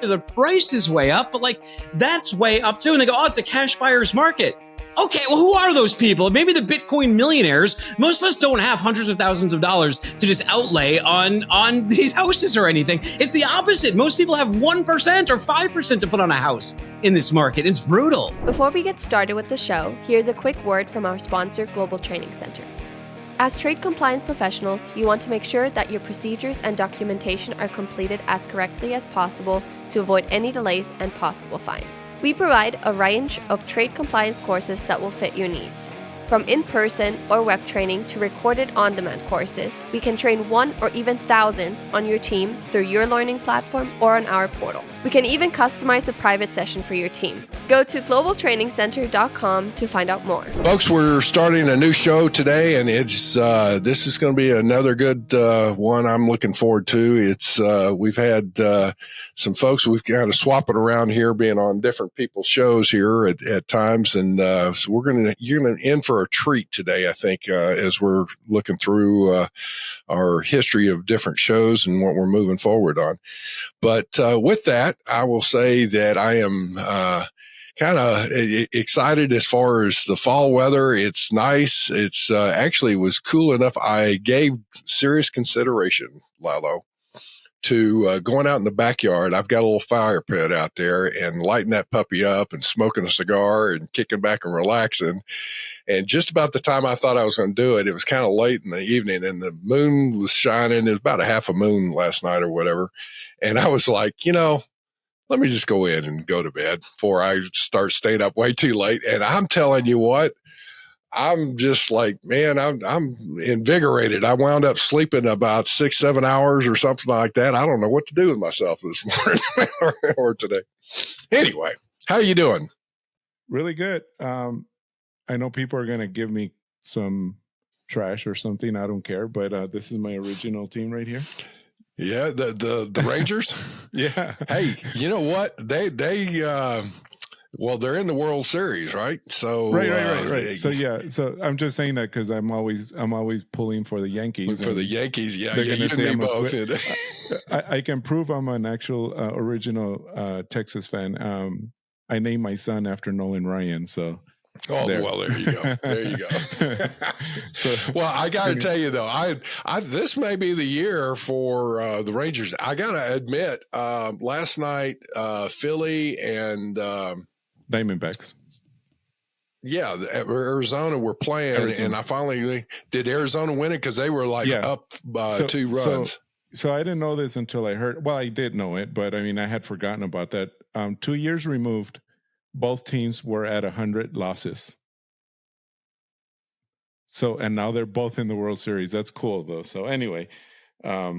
The price is way up, but like that's way up too. And they go, oh, it's a cash buyer's market. Okay, well, who are those people? Maybe the Bitcoin millionaires. Most of us don't have hundreds of thousands of dollars to just outlay on these houses or anything. It's the opposite. Most people have 1% or 5% to put on a house in this market. It's brutal. Before we get started with the show, here's a quick word from our sponsor, Global Training Center. As trade compliance professionals, you want to make sure that your procedures and documentation are completed as correctly as possible to avoid any delays and possible fines. We provide a range of trade compliance courses that will fit your needs. From in-person or web training to recorded on-demand courses, we can train one or even thousands on your team through your learning platform or on our portal. We can even customize a private session for your team. Go to globaltrainingcenter.com to find out more. Folks, we're starting a new show today, and it's this is going to be another good one I'm looking forward to. It's we've had some folks, we've got to swap it around here, being on different people's shows here at times, and so you're going to in for a treat today, I think, as we're looking through our history of different shows and what we're moving forward on. But with that, I will say that I am kind of excited as far as the fall weather. It's nice. It's actually was cool enough. I gave serious consideration, Lalo, to going out in the backyard. I've got a little fire pit out there and lighting that puppy up and smoking a cigar and kicking back and relaxing. And just about the time I thought I was going to do it, it was kind of late in the evening and the moon was shining. It was about a half a moon last night or whatever. And I was like, let me just go in and go to bed before I start staying up way too late. And I'm telling you what, I'm just like, man, I'm invigorated. I wound up sleeping about 6-7 hours or something like that. I don't know what to do with myself this morning or today. Anyway, how you doing? Really good. I know people are going to give me some trash or something. I don't care, but this is my original team right here. Yeah, the Rangers. Yeah. Hey, you know what? They well, they're in the World Series, right? So right. So I'm just saying that because I'm always pulling for the Yankees. For the Yankees, yeah, you and me both. I can prove I'm an actual original Texas fan. I named my son after Nolan Ryan, so. Oh, well, there you go. There you go. Well, I got to tell you, though, I this may be the year for the Rangers. I got to admit, last night, Philly and Diamondbacks. Yeah, Arizona were playing, and I finally did Arizona win it because they were up by 2 runs. So I didn't know this until I heard. Well, I did know it, but I mean, I had forgotten about that. 2 years removed. Both teams were at 100 losses. So, and now they're both in the World Series. That's cool, though. So anyway, I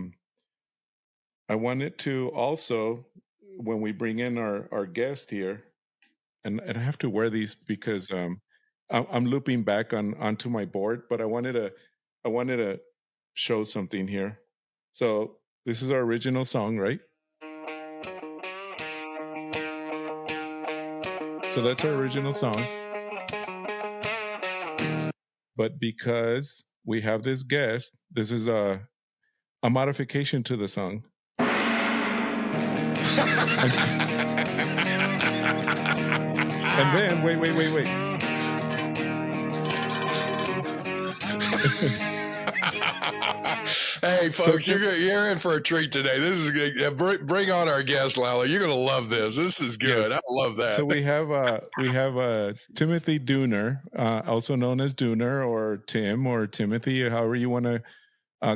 wanted to also, when we bring in our guest here, and I have to wear these because I'm looping back onto my board, but I wanted to show something here. So this is our original song, right? So that's our original song. But because we have this guest, this is a modification to the song. And then, wait. Hey, folks, you're in for a treat today. This is good. Bring on our guest, Lalo. You're going to love this. This is good. Yes. I love that. So we have Timothy Dooner, also known as Dooner or Tim or Timothy, however you want to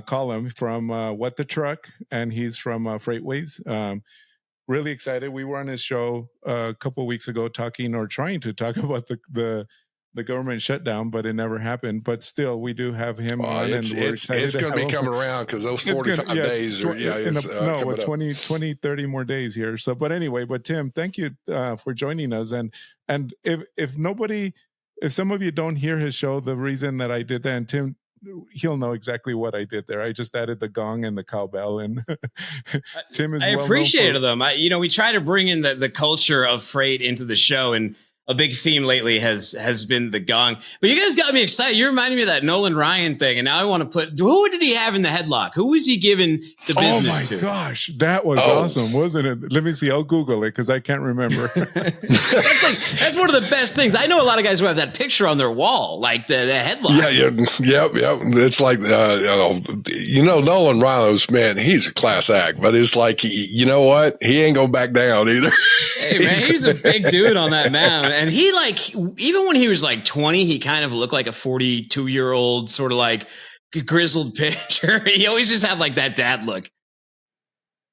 call him, from What the Truck, and he's from Freight Waves. Really excited. We were on his show a couple of weeks ago trying to talk about the government shutdown, but it never happened. But still, we do have him on, and we're excited. It's going to be coming around because those 45 days are 20, 30 more days here. So, but anyway, Tim, thank you for joining us. And if some of you don't hear his show, the reason that I did that, and Tim, he'll know exactly what I did there. I just added the gong and the cowbell, and Tim is. I appreciated them. We try to bring in the culture of freight into the show, and a big theme lately has been the gong. But you guys got me excited. You reminded me of that Nolan Ryan thing, and now I want to put, who did he have in the headlock? Who was he giving the business to? Oh my gosh, that was awesome, wasn't it? Let me see. I'll Google it because I can't remember. That's one of the best things. I know a lot of guys who have that picture on their wall, like the headlock. Yeah. It's like Nolan Rhinos, man. He's a class act, but it's like you know what? He ain't gonna back down either. Hey man, he's a big dude on that mound, and he even when he was 20, he kind of looked like a 42-year-old sort of grizzled pitcher. He always just had that dad look.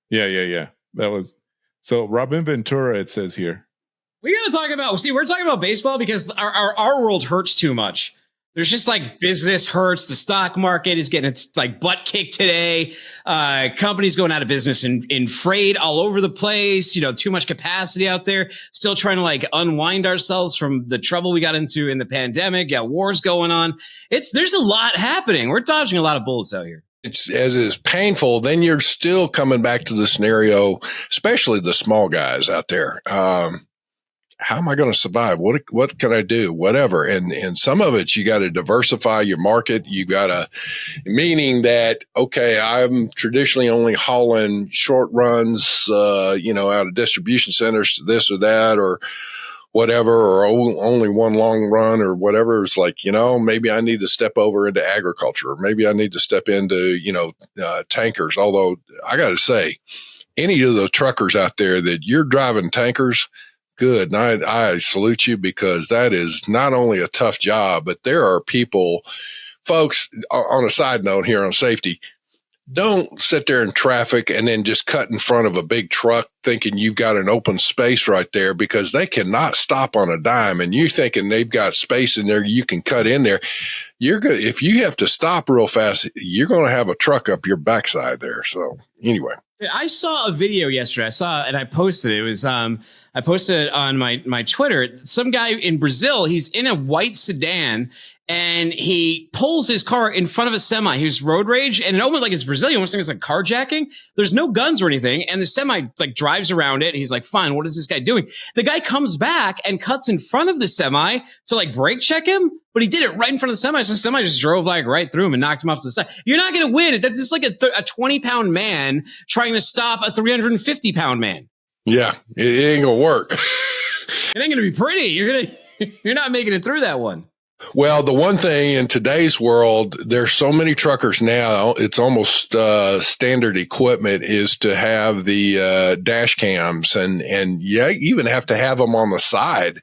Yeah. That was so. Robin Ventura, it says here. We got to talk about. See, we're talking about baseball because our world hurts too much. There's just business hurts. The stock market is getting its butt kicked today. Companies going out of business in freight all over the place. Too much capacity out there. Still trying to unwind ourselves from the trouble we got into in the pandemic. Yeah, wars going on. There's a lot happening. We're dodging a lot of bullets out here. It's as is painful. Then you're still coming back to the scenario, especially the small guys out there. How am I going to survive? What can I do? Whatever. And some of it, you got to diversify your market. You got to, meaning that, okay, I'm traditionally only hauling short runs, out of distribution centers to this or that, or whatever, or only one long run or whatever. It's maybe I need to step over into agriculture. Maybe I need to step into, tankers. Although I got to say, any of the truckers out there that you're driving tankers, good. And I salute you, because that is not only a tough job, but there are people, folks, on a side note here on safety, don't sit there in traffic and then just cut in front of a big truck thinking you've got an open space right there, because they cannot stop on a dime, and you thinking they've got space in there you can cut in there. You're good. If you have to stop real fast, you're going to have a truck up your backside there. So anyway. I saw a video yesterday. And I posted it. It was I posted it on my Twitter. Some guy in Brazil, he's in a white sedan and he pulls his car in front of a semi. He was road rage, and it almost it's Brazilian. Almost like it's carjacking. There's no guns or anything, and the semi drives around it. And he's like, "Fine, what is this guy doing?" The guy comes back and cuts in front of the semi to brake check him, but he did it right in front of the semi. So the semi just drove right through him and knocked him off to the side. You're not going to win. That's just a 20-pound man trying to stop a 350-pound man. Yeah, it ain't gonna work. It ain't gonna be pretty. You're not making it through that one. Well, the one thing in today's world, there's so many truckers now, it's almost standard equipment is to have the dash cams, and you even have to have them on the side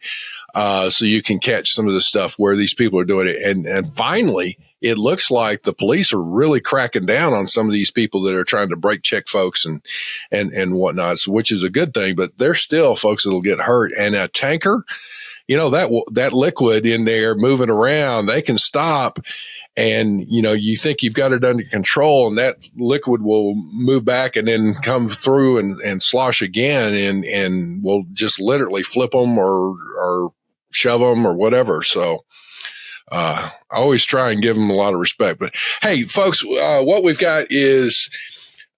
so you can catch some of the stuff where these people are doing it. And finally, it looks like the police are really cracking down on some of these people that are trying to brake check folks and whatnot, which is a good thing. But there's still folks that'll get hurt. And a tanker, that liquid in there moving around, they can stop, and you think you've got it under control, and that liquid will move back and then come through and slosh again, and will just literally flip them or shove them or whatever. So I always try and give them a lot of respect. But hey, folks, what we've got is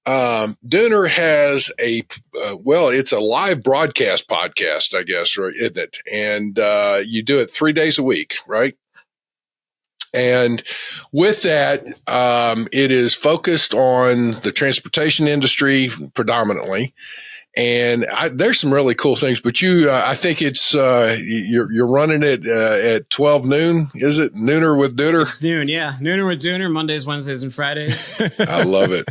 Dooner has it's a live broadcast podcast, I guess, right, isn't it? And you do it 3 days a week, right? And with that, it is focused on the transportation industry predominantly. And there's some really cool things, but I think it's, you're running it, at 12 noon. Is it Nooner with Dooner? It's noon. Yeah. Nooner with Dooner, Mondays, Wednesdays, and Fridays. I love it.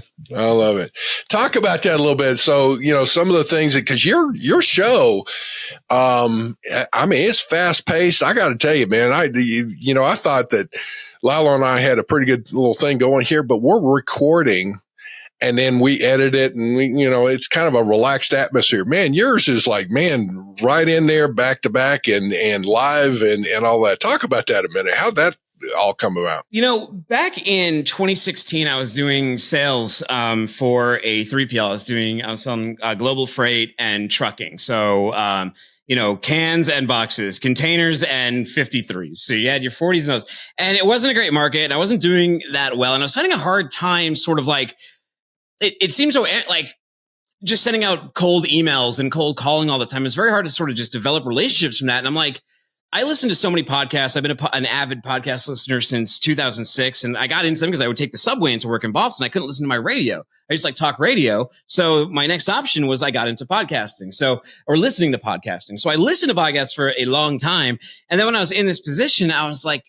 Talk about that a little bit. So, some of the things cause your show, it's fast paced. I got to tell you, man, I thought that Lalo and I had a pretty good little thing going here, but we're recording and then we edit it, and it's kind of a relaxed atmosphere. Man, yours is right in there, back to back and live and all that. Talk about that a minute. How'd that all come about? Back in 2016, I was doing sales for a 3PL. I was selling global freight and trucking. So, cans and boxes, containers and 53s. So you had your 40s and those. And it wasn't a great market, and I wasn't doing that well. And I was finding a hard time sort of it seems so just sending out cold emails and cold calling all the time. It's very hard to sort of just develop relationships from that. And I'm like, I listen to so many podcasts. I've been an avid podcast listener since 2006, and I got into them because I would take the subway into work in Boston. I couldn't listen to my radio. I just like talk radio. So my next option was I got into podcasting. Or listening to podcasting. So I listened to podcasts for a long time. And then when I was in this position, I was like,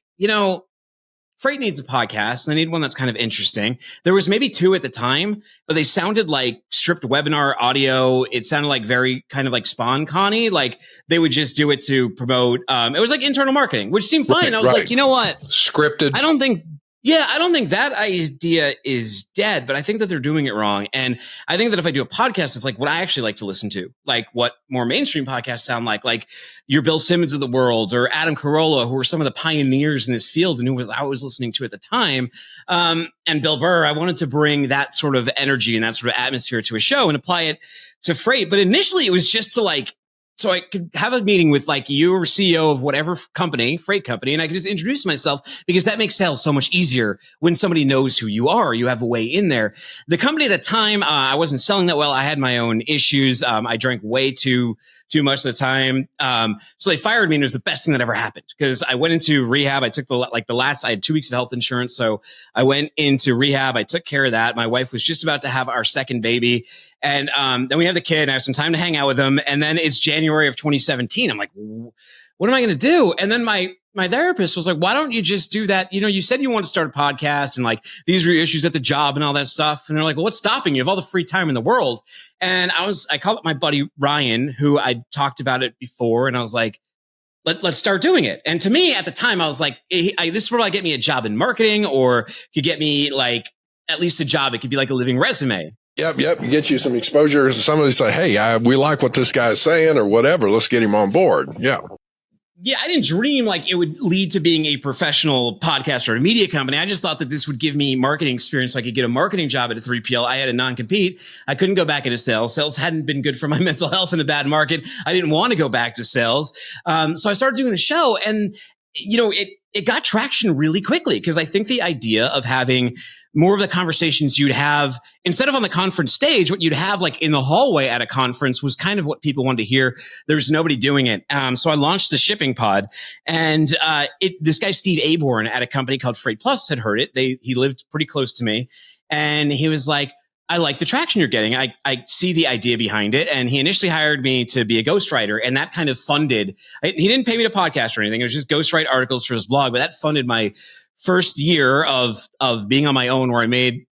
Freight needs a podcast, and they need one that's kind of interesting. There was maybe 2 at the time, but they sounded like stripped webinar audio. It sounded like very kind of like SpawnCon-y. Like they would just do it to promote. It was like internal marketing, which seemed fine. I was like, you know what? Scripted. I don't think that idea is dead, but I think that they're doing it wrong. And I think that if I do a podcast, it's like what I actually like to listen to, like what more mainstream podcasts sound like your Bill Simmons of the world or Adam Carolla, who were some of the pioneers in this field and I was listening to at the time. And Bill Burr, I wanted to bring that sort of energy and that sort of atmosphere to a show and apply it to Freight. But initially it was just to so I could have a meeting with you or CEO of whatever company, freight company, and I could just introduce myself because that makes sales so much easier when somebody knows who you are. You have a way in there. The company at the time, I wasn't selling that well. I had my own issues. I drank way too much of the time. So they fired me, and it was the best thing that ever happened because I went into rehab. I took I had 2 weeks of health insurance. So I went into rehab. I took care of that. My wife was just about to have our second baby. And then we have the kid and I have some time to hang out with him. And then it's January of 2017. I'm like, what am I going to do? And then my therapist was like, why don't you just do that? You said you want to start a podcast and these are your issues at the job and all that stuff. And they're like, well, what's stopping you? You have all the free time in the world. And I called up my buddy Ryan, who I talked about it before. And I was like, let's start doing it. And to me at the time, I was like, this would get me a job in marketing or could get me at least a job. It could be like a living resume. Yep. You get you some exposure. Somebody say, hey, we like what this guy's saying or whatever. Let's get him on board. Yeah. Yeah, I didn't dream it would lead to being a professional podcaster or a media company. I just thought that this would give me marketing experience so I could get a marketing job at a 3PL. I had a non-compete. I couldn't go back into sales. Sales hadn't been good for my mental health in a bad market. I didn't want to go back to sales. So I started doing the show and, it got traction really quickly because I think the idea of having more of the conversations you'd have instead of on the conference stage, what you'd have in the hallway at a conference was kind of what people wanted to hear. There's nobody doing it. So I launched the shipping pod and, this guy, Steve Aborn at a company called Freight Plus had heard it. He lived pretty close to me and he was like, I like the traction you're getting. I see the idea behind it. And he initially hired me to be a ghostwriter and that kind of funded, he didn't pay me to podcast or anything. It was just ghostwrite articles for his blog, but that funded my first year of being on my own where I made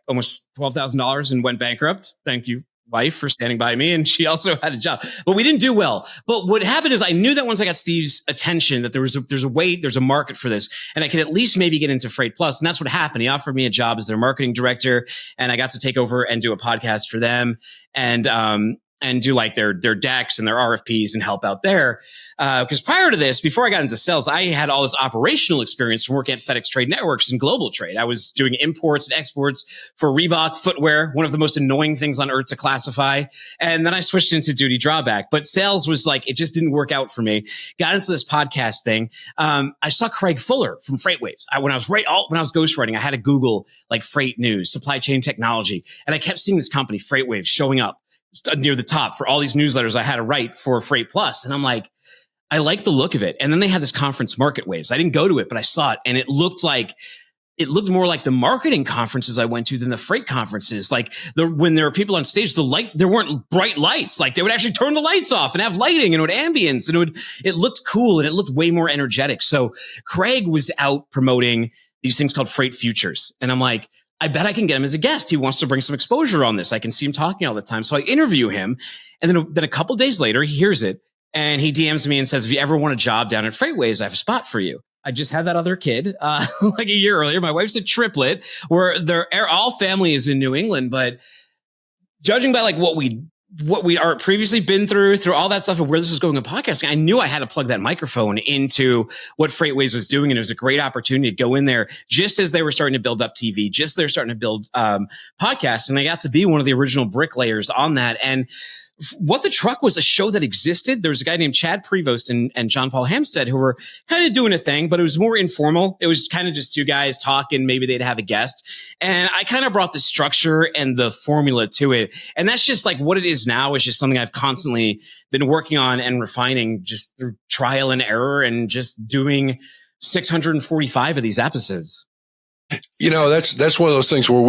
almost $12,000 and went bankrupt. Thank you, wife, for standing by me. And she also had a job, but we didn't do well. But what happened is I knew that once I got Steve's attention that there's a market for this and I could at least maybe get into Freight Plus. And that's what happened. He offered me a job as their marketing director and I got to take over and do a podcast for them and do their decks and their RFPs and help out there. Because prior to this, before I got into sales, I had all this operational experience from working at FedEx Trade Networks and global trade. I was doing imports and exports for Reebok footwear, one of the most annoying things on earth to classify. And then I switched into duty drawback. But sales was it just didn't work out for me. Got into this podcast thing. I saw Craig Fuller from FreightWaves. When I was ghostwriting, I had to Google freight news, supply chain technology. And I kept seeing this company, FreightWaves, showing up near the top for all these newsletters I had to write for Freight Plus. And I'm like, I like the look of it. And then they had this conference, Market Waves. I didn't go to it, but I saw it. And it looked more like the marketing conferences I went to than the freight conferences. When there were people on stage, there weren't bright lights. They would actually turn the lights off and have lighting and it would ambience and it looked cool and it looked way more energetic. So Craig was out promoting these things called Freight Futures. And I'm like, I bet I can get him as a guest. He wants to bring some exposure on this. I can see him talking all the time. So I interview him. And then a couple days later, he hears it and he DMs me and says, if you ever want a job down at FreightWaves, I have a spot for you. I just had that other kid, a year earlier. My wife's a triplet where all family is in New England. But judging by what we are previously been through all that stuff and where this was going in podcasting, I knew I had to plug that microphone into what FreightWaves was doing. And it was a great opportunity to go in there just as they were starting to build up TV, just they're starting to build podcasts. And they got to be one of the original bricklayers on that. And What the Truck was a show that existed. There was a guy named Chad Prevost and John Paul Hampstead who were kind of doing a thing, but it was more informal. It was kind of just two guys talking. Maybe they'd have a guest. And I kind of brought the structure and the formula to it. And that's just like what it is now is just something I've constantly been working on and refining just through trial and error and just doing 645 of these episodes. That's one of those things where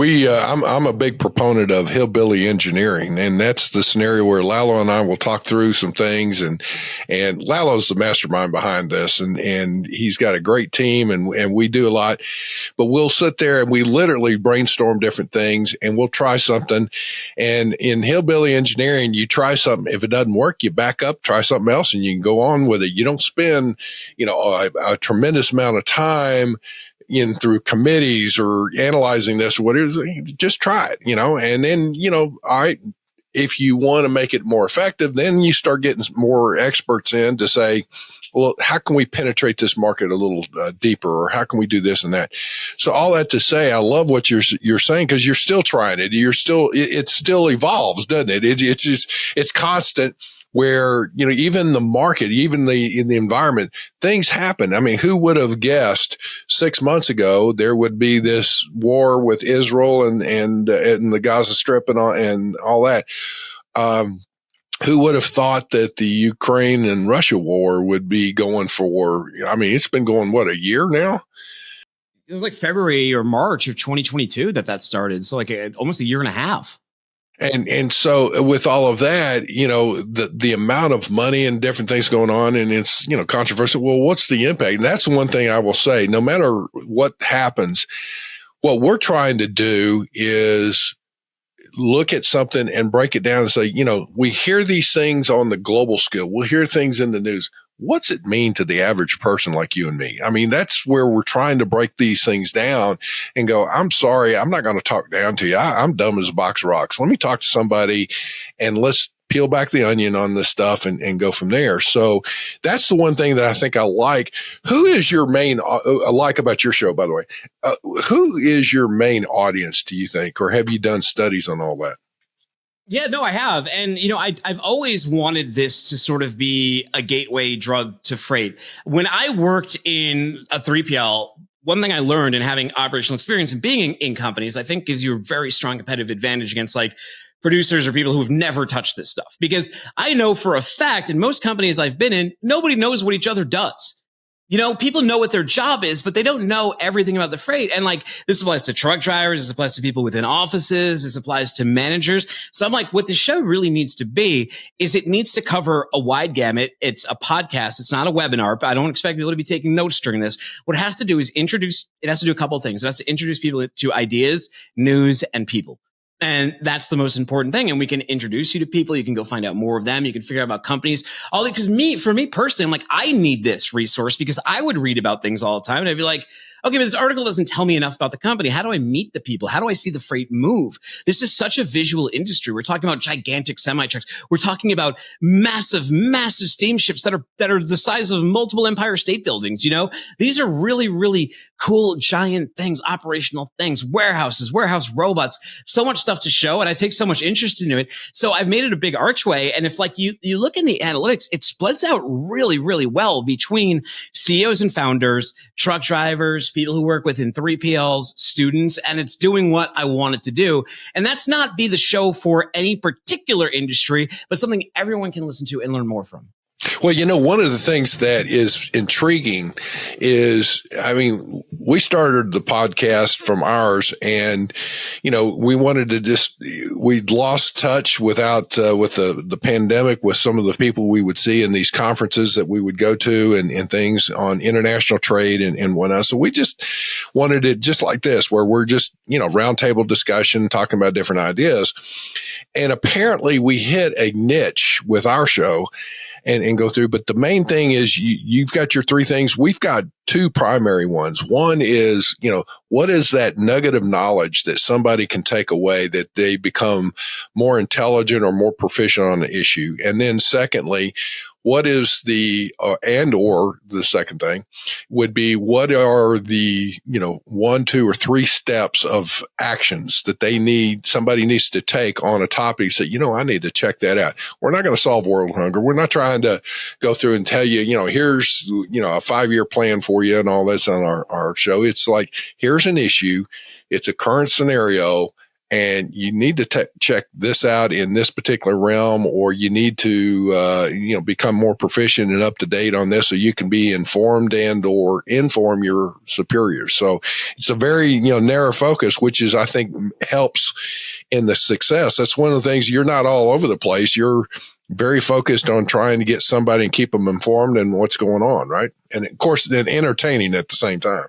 I'm a big proponent of hillbilly engineering, and that's the scenario where Lalo and I will talk through some things, and Lalo's the mastermind behind this, and he's got a great team, and we do a lot, but we'll sit there and we literally brainstorm different things, and we'll try something. And in hillbilly engineering, you try something. If it doesn't work, you back up, try something else, and you can go on with it. You don't spend, a tremendous amount of time through committees or analyzing this or whatever. Just try it, and then, all right, if you want to make it more effective, then you start getting more experts in to say, well, how can we penetrate this market a little deeper, or how can we do this and that? So all that to say, I love what you're saying, because you're still trying it. It still evolves, doesn't it? It's constant. Where, even the market, even in the environment, things happen. I mean, who would have guessed 6 months ago there would be this war with Israel and the Gaza Strip and all that? Who would have thought that the Ukraine and Russia war would be going for, it's been going, what, a year now? It was like February or March of 2022 that started. So like almost a year and a half. And so with all of that, the amount of money and different things going on, and it's, controversial. Well, what's the impact? And that's one thing I will say, no matter what happens, what we're trying to do is look at something and break it down and say, we hear these things on the global scale. We'll hear things in the news. What's it mean to the average person like you and me? I mean, that's where we're trying to break these things down and go, I'm sorry, I'm not going to talk down to you. I'm dumb as a box of rocks. Let me talk to somebody and let's peel back the onion on this stuff and go from there. So that's the one thing that I think I like. Who is your main, I like about your show, by the way, who is your main audience, do you think, or have you done studies on all that? Yeah, no, I have. And, I've always wanted this to sort of be a gateway drug to freight. When I worked in a 3PL, one thing I learned in having operational experience and being in companies, I think gives you a very strong competitive advantage against like producers or people who've never touched this stuff. Because I know for a fact in most companies I've been in, nobody knows what each other does. People know what their job is, but they don't know everything about the freight. And like, this applies to truck drivers. This applies to people within offices. This applies to managers. So I'm like, what the show really needs to be is it needs to cover a wide gamut. It's a podcast. It's not a webinar, but I don't expect people to be taking notes during this. What it has to do is it has to do a couple of things. It has to introduce people to ideas, news, and people. And that's the most important thing. And we can introduce you to people. You can go find out more of them. You can figure out about companies. All because for me personally, I'm like, I need this resource because I would read about things all the time. And I'd be like, okay, but this article doesn't tell me enough about the company. How do I meet the people? How do I see the freight move? This is such a visual industry. We're talking about gigantic semi-trucks. We're talking about massive, massive steamships that are the size of multiple Empire State Buildings. These are really, really cool, giant things, operational things, warehouse robots, so much stuff to show. And I take so much interest into it. So I've made it a big archway. And if like you look in the analytics, it spreads out really, really well between CEOs and founders, truck drivers, people who work within 3PLs, students, and it's doing what I want it to do. And that's not be the show for any particular industry, but something everyone can listen to and learn more from. Well, one of the things that is intriguing is, we started the podcast from ours and, we wanted to we'd lost touch with the pandemic with some of the people we would see in these conferences that we would go to and things on international trade and whatnot. So we just wanted it just like this, where we're just, roundtable discussion, talking about different ideas. And apparently we hit a niche with our show and go through. But the main thing is you've got your three things. We've got two primary ones. One is, what is that nugget of knowledge that somebody can take away that they become more intelligent or more proficient on the issue? And then secondly, what is or the second thing would be, what are the, 1, 2, or 3 steps of actions that somebody needs to take on a topic? Say, I need to check that out. We're not going to solve world hunger. We're not trying to go through and tell you, here's, a 5-year plan for you and all this on our show. It's like, here's an issue. It's a current scenario. And you need to check this out in this particular realm, or you need to, become more proficient and up to date on this so you can be informed and or inform your superiors. So it's a very, narrow focus, which is, I think, helps in the success. That's one of the things. You're not all over the place. You're very focused on trying to get somebody and keep them informed and what's going on, right? And of course, then entertaining at the same time.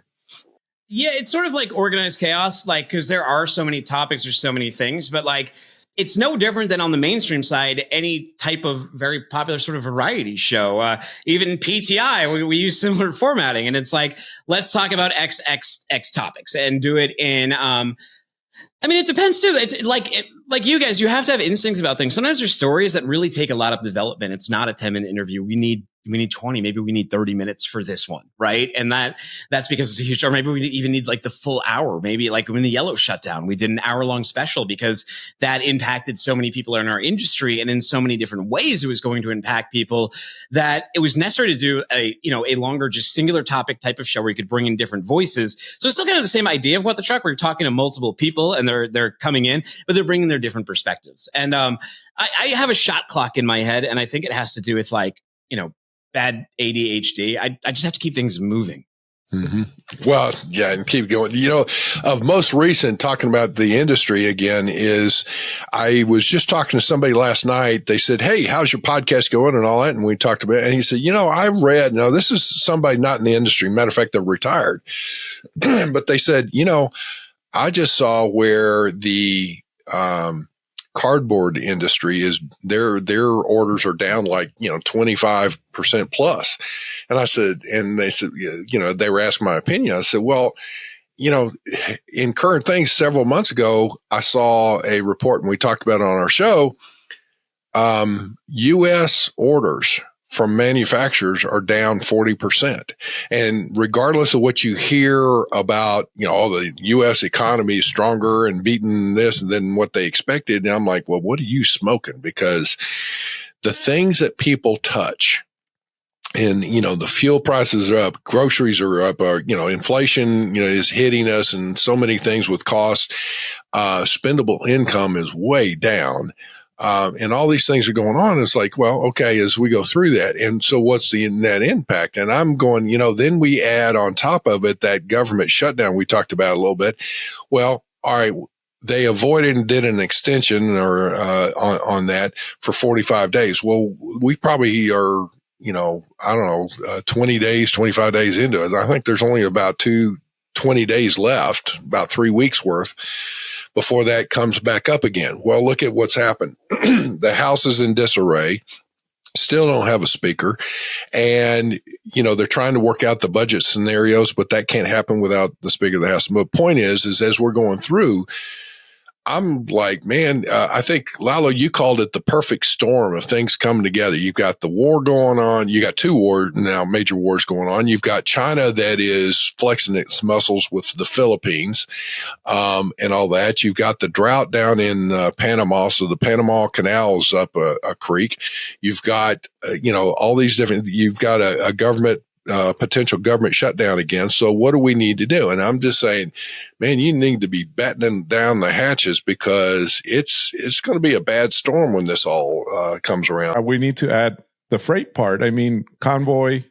Yeah, it's sort of like organized chaos, like, because there are so many topics, there's so many things, but like, it's no different than on the mainstream side, any type of very popular sort of variety show. Even PTI, we use similar formatting, and it's like, let's talk about X topics and do it in, it depends too. It's like you guys, you have to have instincts about things. Sometimes there's stories that really take a lot of development. It's not a 10-minute interview. We need 20, maybe we need 30 minutes for this one. Right. And that's because it's a huge show. Maybe we even need like the full hour. Maybe like when the Yellow shut down, we did an hour-long special because that impacted so many people in our industry, and in so many different ways it was going to impact people, that it was necessary to do a longer, just singular topic type of show where you could bring in different voices. So it's still kind of the same idea of What the Truck, where you're talking to multiple people and they're coming in, but they're bringing their different perspectives. And I have a shot clock in my head, and I think it has to do with bad ADHD. I just have to keep things moving. Mm-hmm. Well, yeah, and keep going. Of most recent, talking about the industry again, is I was just talking to somebody last night. They said, "Hey, how's your podcast going?" and all that. And we talked about it. And he said, I read, now this is somebody not in the industry. Matter of fact, they're retired. But they said, I just saw where the, cardboard industry is their orders are down like 25% plus. And I said, and they said, they were asking my opinion. I said, well, in current things, several months ago, I saw a report, and we talked about it on our show. U.S. orders from manufacturers are down 40%. And regardless of what you hear about, the U.S. economy is stronger and beating this than what they expected. And I'm like, well, what are you smoking? Because the things that people touch, and, the fuel prices are up, groceries are up, inflation, is hitting us, and so many things with cost, spendable income is way down. And all these things are going on. It's like, well, okay, as we go through that. And so what's the net impact? And I'm going, then we add on top of it that government shutdown we talked about a little bit. Well, all right, they avoided and did an extension or on that for 45 days. Well, we probably are, 20 days, 25 days into it. I think there's only about 20 days left, about 3 weeks worth, before that comes back up again. Well, look at what's happened. The House is in disarray, still don't have a speaker. And, they're trying to work out the budget scenarios, but that can't happen without the Speaker of the House. But the point is as we're going through, I'm like, man, I think, Lalo, you called it the perfect storm of things coming together. You've got the war going on. You got 2 wars now, major wars going on. You've got China that is flexing its muscles with the Philippines, and all that. You've got the drought down in Panama. So the Panama Canal is up a creek. You've got, all these different, you've got a government, potential government shutdown again. So what do we need to do? And I'm just saying, man, you need to be battening down the hatches, because it's going to be a bad storm when this all comes around. We need to add the freight part. Convoy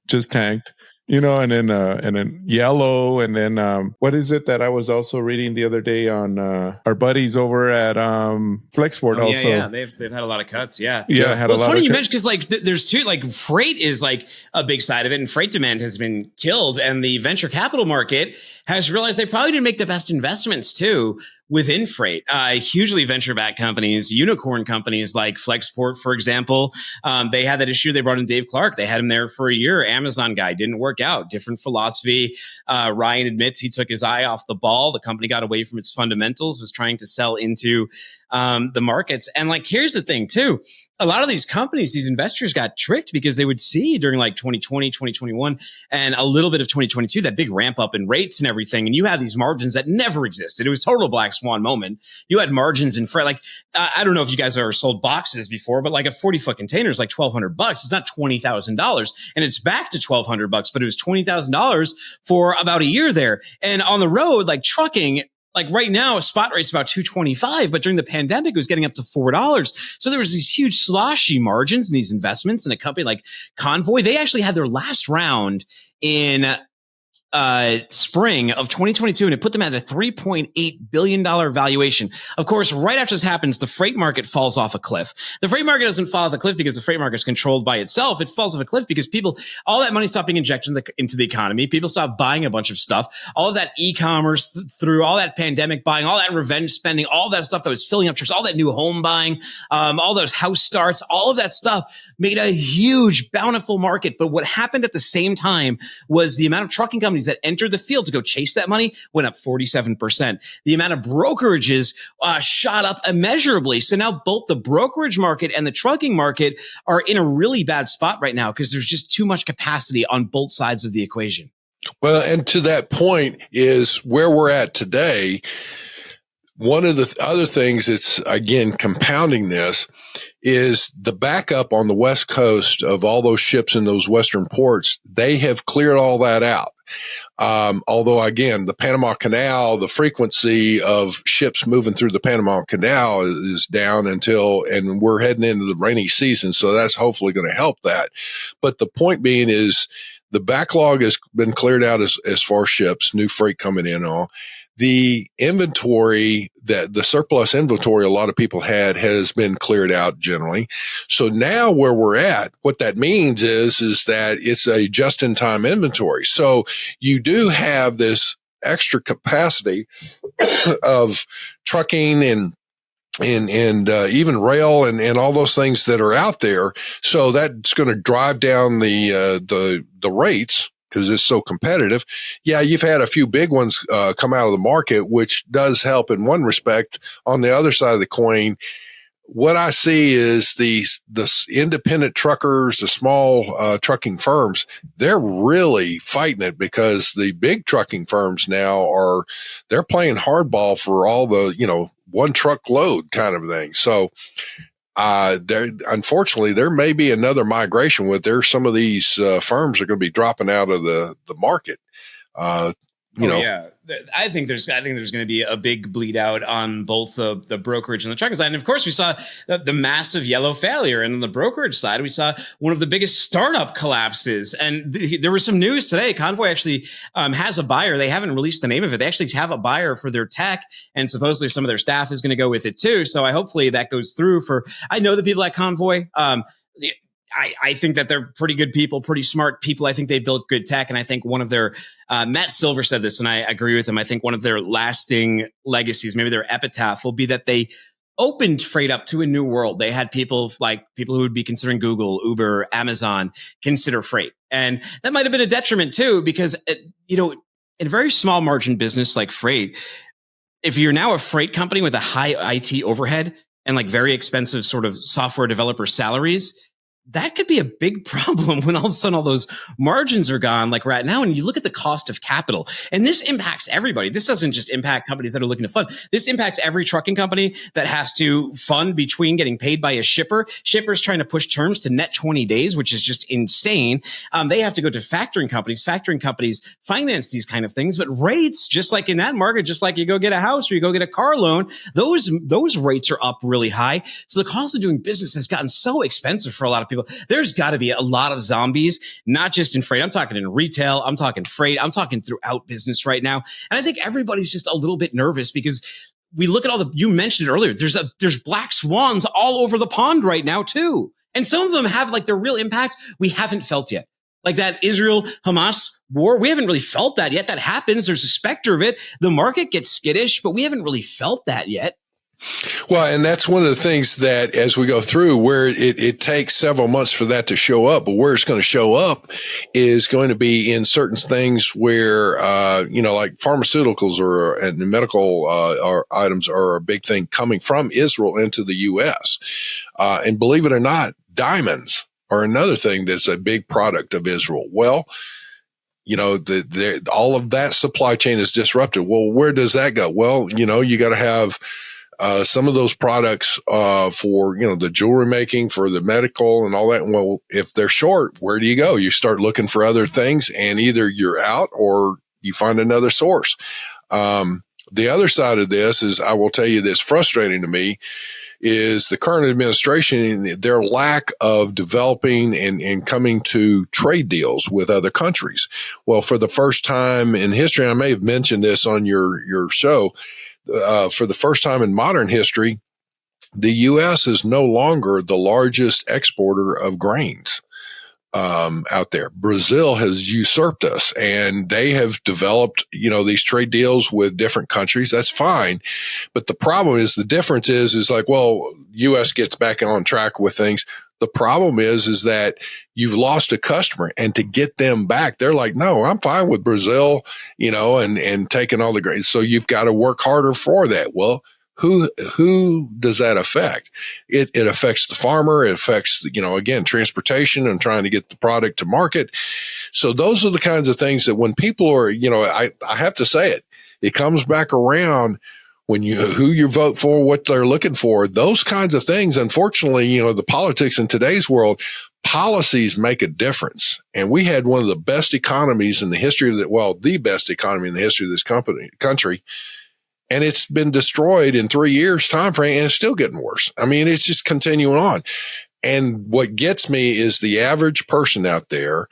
just tanked. And then Yellow, and then what is it that I was also reading the other day on our buddies over at Flexport? Also, yeah, they've had a lot of cuts. Yeah. Well, it's funny you mentioned, because there's two, freight is like a big side of it, and freight demand has been killed, and the venture capital market has realized they probably didn't make the best investments too within freight. Hugely venture-backed companies, unicorn companies like Flexport, for example. They had that issue. They brought in Dave Clark. They had him there for a year. Amazon guy didn't work out. Different philosophy. Ryan admits he took his eye off the ball. The company got away from its fundamentals, was trying to sell into the markets. And like, here's the thing too. A lot of these companies, these investors got tricked because they would see during like 2020, 2021, and a little bit of 2022, that big ramp up in rates and everything. And you had these margins that never existed. It was total black swan moment. You had margins in freight. Like, I don't know if you guys ever sold boxes before, but like a 40-foot container is like $1,200. It's not $20,000. And it's back to $1,200, but it was $20,000 for about a year there. And on the road, like trucking, like right now, spot rate's about $2.25, but during the pandemic, it was getting up to $4. So there was these huge sloshy margins in these investments. And a company like Convoy, they actually had their last round in spring of 2022, and it put them at a $3.8 billion valuation. Of course, right after this happens, the freight market falls off a cliff. The freight market doesn't fall off a cliff because the freight market is controlled by itself. It falls off a cliff because all that money stopped being injected into the economy. People stopped buying a bunch of stuff. All of that e-commerce through all that pandemic buying, all that revenge spending, all that stuff that was filling up trucks, all that new home buying, all those house starts, all of that stuff made a huge, bountiful market. But what happened at the same time was the amount of trucking companies that entered the field to go chase that money went up 47%. The amount of brokerages shot up immeasurably. So now both the brokerage market and the trucking market are in a really bad spot right now because there's just too much capacity on both sides of the equation. Well, and to that point is where we're at today. One of the other things that's, again, compounding this is the backup on the West Coast of all those ships in those Western ports. They have cleared all that out. Although, again, the Panama Canal, the frequency of ships moving through the Panama Canal is down and we're heading into the rainy season. So that's hopefully going to help that. But the point being is the backlog has been cleared out as far as ships, new freight coming in all. The inventory, that the surplus inventory a lot of people had has been cleared out generally. So now where we're at, what that means is that it's a just-in-time inventory. So you do have this extra capacity of trucking and even rail and all those things that are out there. So that's going to drive down the rates, because it's so competitive. Yeah, you've had a few big ones come out of the market, which does help in one respect. On the other side of the coin, what I see is the independent truckers, the small trucking firms, they're really fighting it because the big trucking firms now they're playing hardball for all the, one truck load kind of thing. So unfortunately, there may be another migration with some of these firms are going to be dropping out of the market. Yeah, I think there's going to be a big bleed out on both the brokerage and the trucking side. And of course, we saw the massive yellow failure. And on the brokerage side, we saw one of the biggest startup collapses. And there was some news today. Convoy actually has a buyer. They haven't released the name of it. They actually have a buyer for their tech, and supposedly some of their staff is going to go with it too. So hopefully that goes through. I know the people at Convoy. I think that they're pretty good people, pretty smart people. I think they built good tech. And I think one of their, Matt Silver said this, and I agree with him. I think one of their lasting legacies, maybe their epitaph, will be that they opened freight up to a new world. They had people who would be considering Google, Uber, Amazon consider freight. And that might have been a detriment too, because, in a very small margin business like freight, if you're now a freight company with a high IT overhead and like very expensive sort of software developer salaries, that could be a big problem when all of a sudden all those margins are gone like right now. And you look at the cost of capital, and this impacts everybody. This doesn't just impact companies that are looking to fund. This impacts every trucking company that has to fund between getting paid by a shipper. Shippers trying to push terms to net 20 days, which is just insane. They have to go to factoring companies. Factoring companies finance these kind of things, but rates, just like in that market, just like you go get a house or you go get a car loan, those rates are up really high. So the cost of doing business has gotten so expensive for a lot of people. There's got to be a lot of zombies, not just in freight. I'm talking in retail. I'm talking freight. I'm talking throughout business right now. And I think everybody's just a little bit nervous because we look at you mentioned it earlier. There's black swans all over the pond right now too. And some of them have like their real impact we haven't felt yet. Like that Israel Hamas war, we haven't really felt that yet. That happens. There's a specter of it. The market gets skittish, but we haven't really felt that yet. Well, and that's one of the things that as we go through where it takes several months for that to show up, but where it's going to show up is going to be in certain things where, like pharmaceuticals and medical items are a big thing coming from Israel into the U.S. And believe it or not, diamonds are another thing that's a big product of Israel. Well, all of that supply chain is disrupted. Well, where does that go? Well, you got to have some of those products for, the jewelry making, for the medical and all that. Well, if they're short, where do you go? You start looking for other things, and either you're out or you find another source. The other side of this is, I will tell you, that's frustrating to me is the current administration, their lack of developing and coming to trade deals with other countries. Well, for the first time in history, I may have mentioned this on your show, for the first time in modern history, the U.S. is no longer the largest exporter of grains out there. Brazil has usurped us, and they have developed, these trade deals with different countries. That's fine. But the problem is, the difference is like, well, U.S. gets back on track with things. The problem is that you've lost a customer, and to get them back, they're like, no, I'm fine with Brazil, and taking all the grains. So you've got to work harder for that. Well, who does that affect? It affects the farmer. It affects, again, transportation and trying to get the product to market. So those are the kinds of things that when people are, I have to say it comes back around when who you vote for, what they're looking for, those kinds of things. Unfortunately, the politics in today's world, policies make a difference. And we had one of the best economies in the history of the best economy in the history of this country. And it's been destroyed in 3 years time frame, and it's still getting worse. I mean, it's just continuing on. And what gets me is the average person out there,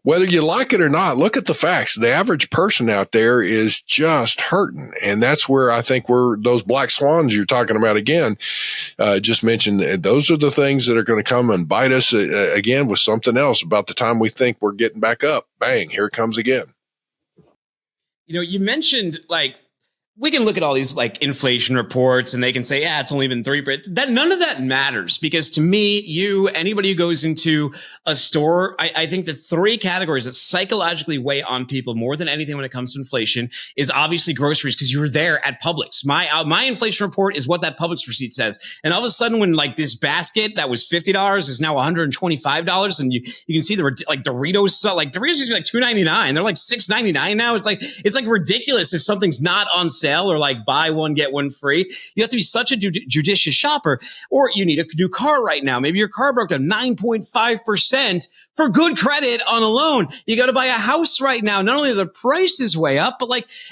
whether you like it or not, look at the facts. The average person out there is just hurting. And that's where I think those black swans you're talking about again, just mentioned, those are the things that are going to come and bite us again with something else. About the time we think we're getting back up, bang, here it comes again. You mentioned we can look at all these inflation reports and they can say, it's only been 3%. That none of that matters, because to me, anybody who goes into a store, I think the three categories that psychologically weigh on people more than anything when it comes to inflation is obviously groceries, because you were there at Publix. My inflation report is what that Publix receipt says. And all of a sudden, when this basket that was $50 is now $125, and you can see the Doritos, Doritos used to be $2.99. They're $6.99 now. It's ridiculous if something's not on sale or buy one, get one free. You have to be such a judicious shopper, or you need a new car right now. Maybe your car broke down 9.5% for good credit on a loan. You got to buy a house right now. Not only are the prices way up, but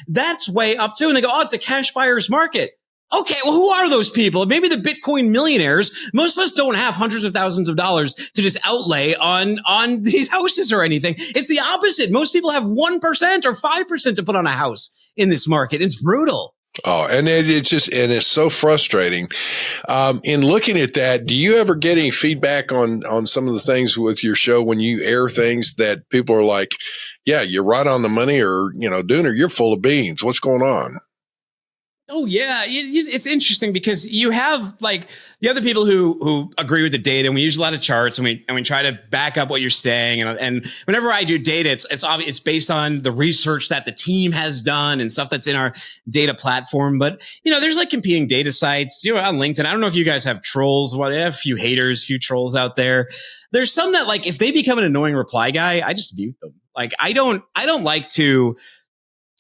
that's way up too. And they go, it's a cash buyer's market. Okay, well, who are those people? Maybe the Bitcoin millionaires. Most of us don't have hundreds of thousands of dollars to just outlay on these houses or anything. It's the opposite. Most people have 1% or 5% to put on a house in this market. It's brutal. Oh, and it's so frustrating. In looking at that, do you ever get any feedback on some of the things with your show when you air things that people are like, yeah, you're right on the money, or, Dooner, you're full of beans. What's going on? Oh, yeah. It's interesting because you have the other people who agree with the data, and we use a lot of charts, and we try to back up what you're saying. And whenever I do data, it's obvious, it's based on the research that the team has done and stuff that's in our data platform. But, there's competing data sites, on LinkedIn. I don't know if you guys have trolls. Well, they have a few haters, few trolls out there. There's some that if they become an annoying reply guy, I just mute them. I don't like to.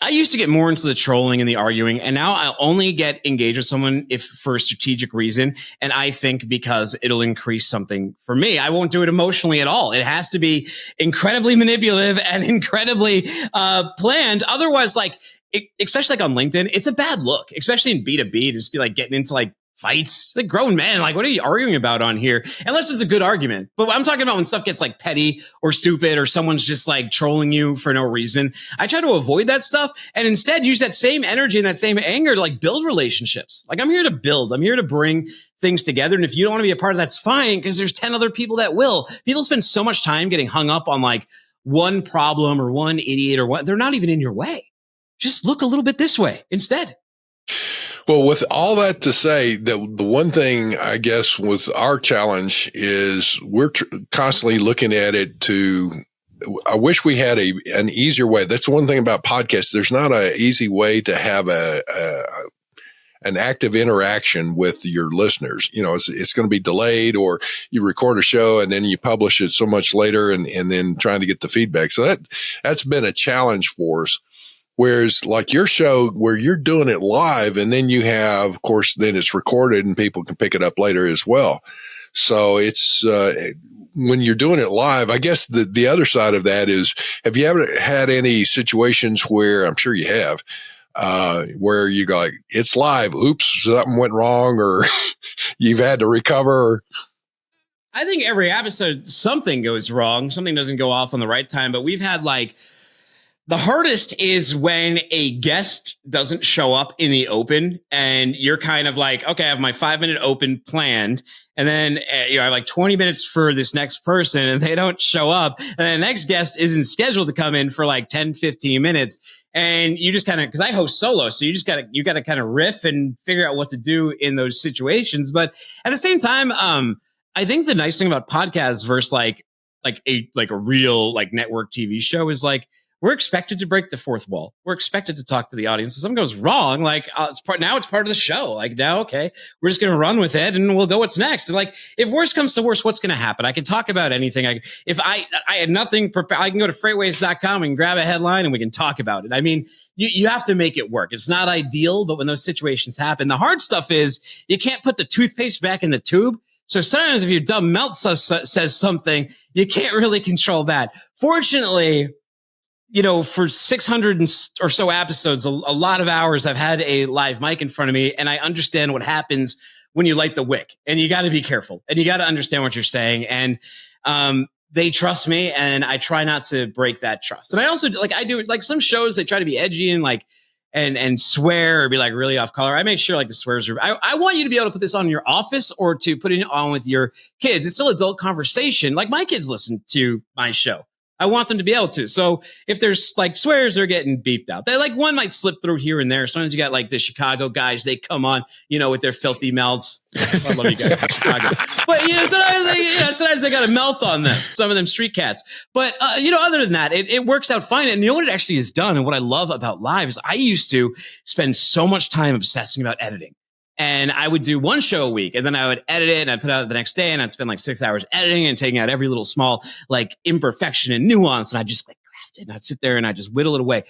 I used to get more into the trolling and the arguing, and now I'll only get engaged with someone if for a strategic reason. And I think because it'll increase something for me. I won't do it emotionally at all. It has to be incredibly manipulative and incredibly planned. Otherwise, especially on LinkedIn, it's a bad look, especially in B2B, to just be getting into fights. Grown men, what are you arguing about on here? Unless it's a good argument. But I'm talking about when stuff gets petty or stupid, or someone's just trolling you for no reason. I try to avoid that stuff and instead use that same energy and that same anger to build relationships. I'm here to build. I'm here to bring things together. And if you don't want to be a part of that's fine, because there's 10 other people that will. People spend so much time getting hung up on one problem or one idiot or what. They're not even in your way. Just look a little bit this way instead. Well, with all that to say, that the one thing I guess with our challenge is we're constantly looking at it I wish we had an easier way. That's one thing about podcasts. There's not an easy way to have an active interaction with your listeners. It's going to be delayed, or you record a show and then you publish it so much later and then trying to get the feedback. So that's been a challenge for us. Whereas like your show where you're doing it live and then you have, of course, then it's recorded and people can pick it up later as well. So it's, when you're doing it live, I guess the other side of that is, have you ever had any situations where, I'm sure you have, where you go like, it's live, oops, something went wrong, or you've had to recover? I think every episode, something goes wrong. Something doesn't go off on the right time, but we've had the hardest is when a guest doesn't show up in the open and you're kind of like, okay, I have my 5-minute open planned. And then I have 20 minutes for this next person and they don't show up. And then the next guest isn't scheduled to come in for 10, 15 minutes. And you just kind of, because I host solo, so you got to kind of riff and figure out what to do in those situations. But at the same time, I think the nice thing about podcasts versus a real network TV show is we're expected to break the fourth wall. We're expected to talk to the audience. If something goes wrong, it's part of the show. Now, okay, we're just going to run with it and we'll go what's next. And if worst comes to worst, what's going to happen? I can talk about anything. If I had nothing prepared, I can go to freightways.com and grab a headline and we can talk about it. I mean, you have to make it work. It's not ideal, but when those situations happen, the hard stuff is you can't put the toothpaste back in the tube. So sometimes if your dumb mouth says something, you can't really control that. Fortunately, for 600 or so episodes, a lot of hours, I've had a live mic in front of me and I understand what happens when you light the wick, and you got to be careful and you got to understand what you're saying. And, they trust me and I try not to break that trust. And I also I do some shows, they try to be edgy and and swear or be really off color. I make sure the swears are, I want you to be able to put this on in your office or to put it on with your kids. It's still adult conversation. My kids listen to my show. I want them to be able to. So if there's swears, they're getting beeped out. They one might slip through here and there. Sometimes you got the Chicago guys, they come on, with their filthy mouths. I love you guys in Chicago. But sometimes they got a mouth on them, some of them street cats. But other than that, it works out fine. And what it actually has done, and what I love about live is I used to spend so much time obsessing about editing. And I would do one show a week and then I would edit it and I'd put it out the next day and I'd spend 6 hours editing and taking out every little small imperfection and nuance. And I'd just craft it and I'd sit there and I'd just whittle it away.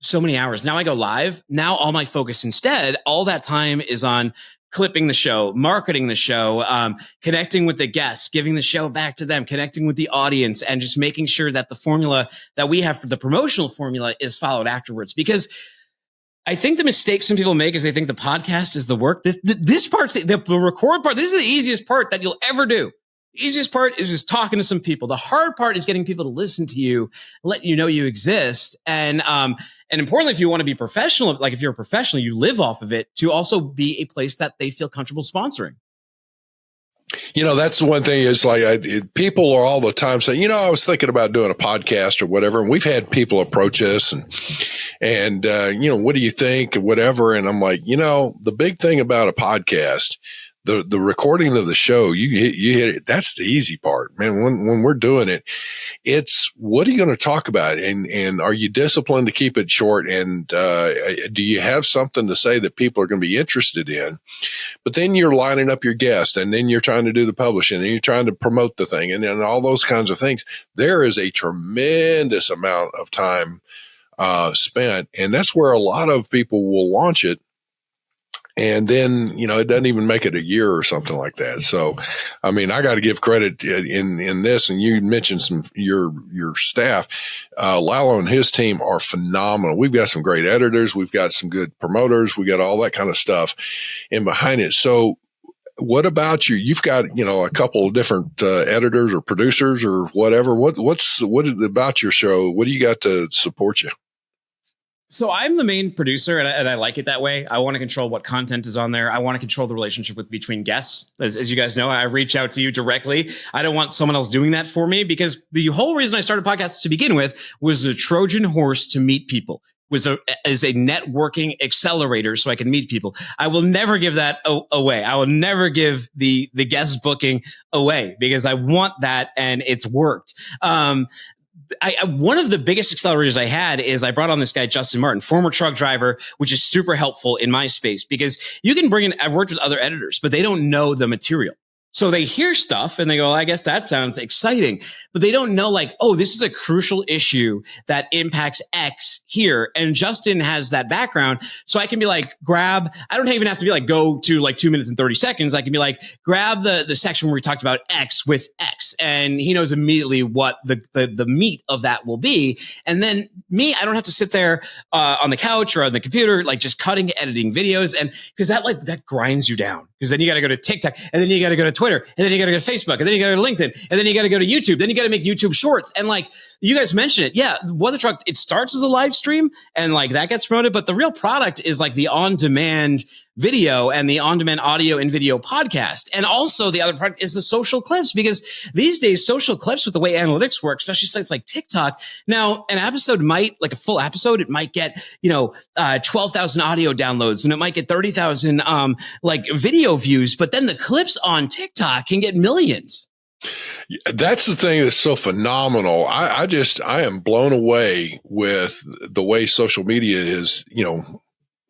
So many hours. Now I go live. Now all my focus instead, all that time is on clipping the show, marketing the show, connecting with the guests, giving the show back to them, connecting with the audience, and just making sure that the formula that we have for the promotional formula is followed afterwards. Because I think the mistake some people make is they think the podcast is the work. This part's the record part. This is the easiest part that you'll ever do. The easiest part is just talking to some people. The hard part is getting people to listen to you, let you know you exist. And importantly, if you want to be professional, if you're a professional, you live off of it, to also be a place that they feel comfortable sponsoring. That's the one thing is people are all the time saying, I was thinking about doing a podcast or whatever. And we've had people approach us and what do you think or whatever? And I'm like, the big thing about a podcast, the recording of the show, you hit it. That's the easy part, man. When we're doing it, it's what are you going to talk about? And are you disciplined to keep it short? And do you have something to say that people are going to be interested in? But then you're lining up your guest and then you're trying to do the publishing and you're trying to promote the thing and then all those kinds of things. There is a tremendous amount of time spent. And that's where a lot of people will launch it. And then, it doesn't even make it a year or something like that. So, I mean, I got to give credit in this. And you mentioned your staff, Lalo and his team are phenomenal. We've got some great editors. We've got some good promoters. We got all that kind of stuff in behind it. So what about you? You've got, a couple of different editors or producers or whatever. What is about your show? What do you got to support you? So I'm the main producer, and I like it that way. I want to control what content is on there. I want to control the relationship between guests. As you guys know, I reach out to you directly. I don't want someone else doing that for me, because the whole reason I started podcasts to begin with was a Trojan horse to meet people. As a networking accelerator, so I can meet people. I will never give that away. I will never give the guest booking away, because I want that, and it's worked. One of the biggest accelerators I had is I brought on this guy, Justin Martin, former truck driver, which is super helpful in my space, because you can bring in, I've worked with other editors, but they don't know the material. So they hear stuff and they go, well, I guess that sounds exciting, but they don't know, like, oh, this is a crucial issue that impacts X here. And Justin has that background. So I can be like, I don't even have to be like, go to like 2 minutes and 30 seconds. I can be like, grab the section where we talked about X with X. And he knows immediately what the meat of that will be. And then I don't have to sit there on the couch or on the computer, like just cutting, editing videos. And because that grinds you down, because then you got to go to TikTok, and then you got to go to Twitter, and then you got to go to Facebook, and then you got to go to LinkedIn, and then you got to go to YouTube. Then you got to make YouTube shorts. And like you guys mentioned it. Yeah. What the Truck, it starts as a live stream, and like that gets promoted, but the real product is like the on-demand video and the on-demand audio and video podcast. And also the other part is the social clips, because these days social clips, with the way analytics work, especially sites like TikTok, now an episode might, like a full episode, it might get, 12,000 audio downloads, and it might get 30,000 like video views, but then the clips on TikTok can get millions. That's the thing that's so phenomenal. I am blown away with the way social media is,